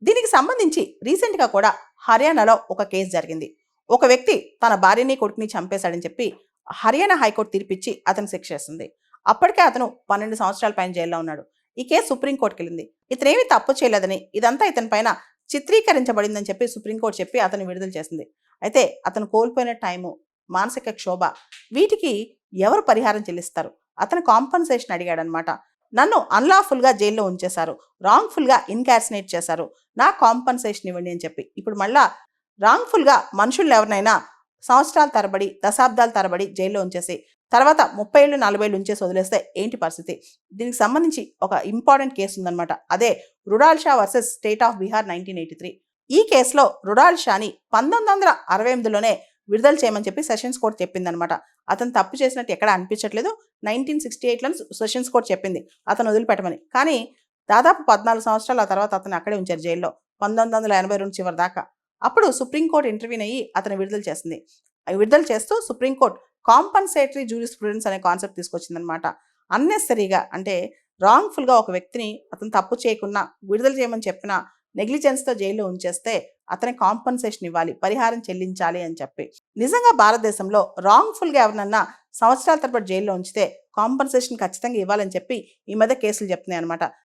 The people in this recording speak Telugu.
దీనికి సంబంధించి రీసెంట్గా కూడా హర్యానాలో ఒక కేసు జరిగింది. ఒక వ్యక్తి తన భార్యని కొడుకుని చంపేశాడని చెప్పి హర్యానా హైకోర్టు తీర్పిచ్చి అతను శిక్ష వేసింది. అప్పటికే అతను 12 సంవత్సరాల పైన జైల్లో ఉన్నాడు. ఈ కేసు సుప్రీంకోర్టుకి వెళ్ళింది. ఇతనేమి తప్పు చేయలేదని, ఇదంతా ఇతని పైన చిత్రీకరించబడిందని చెప్పి సుప్రీంకోర్టు చెప్పి అతను విడుదల చేసింది. అయితే అతను కోల్పోయిన టైము, మానసిక క్షోభ, వీటికి ఎవరు పరిహారం చెల్లిస్తారు? అతను కాంపన్సేషన్ అడిగాడనమాట. నన్ను అన్లాఫుల్గా జైల్లో ఉంచేశారు, రాంగ్ఫుల్గా ఇన్కార్సినేట్ చేశారు, నా కాంపన్సేషన్ ఇవ్వండి అని చెప్పి. ఇప్పుడు మళ్ళా రాంగ్ఫుల్గా మనుషులు ఎవరినైనా సంవత్సరాల తరబడి, దశాబ్దాల తరబడి జైల్లో ఉంచేసి తర్వాత 30 ఏళ్ళు 40 ఏళ్ళు ఉంచేసి వదిలేస్తే ఏంటి పరిస్థితి? దీనికి సంబంధించి ఒక ఇంపార్టెంట్ కేసు ఉందన్నమాట. అదే Rudul Sah versus state of Bihar 1983. ఈ కేసులో రుడాల్ షాని 1968లోనే విడుదల చేయమని చెప్పి సెషన్స్ కోర్టు చెప్పిందనమాట. అతను తప్పు చేసినట్టు ఎక్కడ అనిపించట్లేదు. 1968లో సెషన్స్ కోర్టు చెప్పింది అతను వదిలిపెట్టమని. కానీ దాదాపు 14 సంవత్సరాలు ఆ తర్వాత అతను అక్కడే ఉంచారు జైల్లో, 1982 చివరి దాకా. అప్పుడు సుప్రీంకోర్టు ఇంటర్వ్యూన్ అయ్యి అతను విడుదల చేసింది. విడుదల చేస్తూ సుప్రీంకోర్టు కాంపన్సేటరీ జ్యూరిస్ప్రుడెన్స్ అనే కాన్సెప్ట్ తీసుకొచ్చిందనమాట. అన్నెసరీగా అంటే రాంగ్ఫుల్గా ఒక వ్యక్తిని అతను తప్పు చేయకుండా విడుదల చేయమని చెప్పిన నెగ్లిజెన్స్తో జైల్లో ఉంచేస్తే అతనికి కాంపన్సేషన్ ఇవ్వాలి, పరిహారం చెల్లించాలి అని చెప్పి. నిజంగా భారతదేశంలో రాంగ్ఫుల్గా ఎవరినన్నా సంవత్సరాల తరబడి జైల్లో ఉంచితే కాంపన్సేషన్ ఖచ్చితంగా ఇవ్వాలని చెప్పి ఈ మధ్య కేసులు చెప్తున్నాయి అనమాట.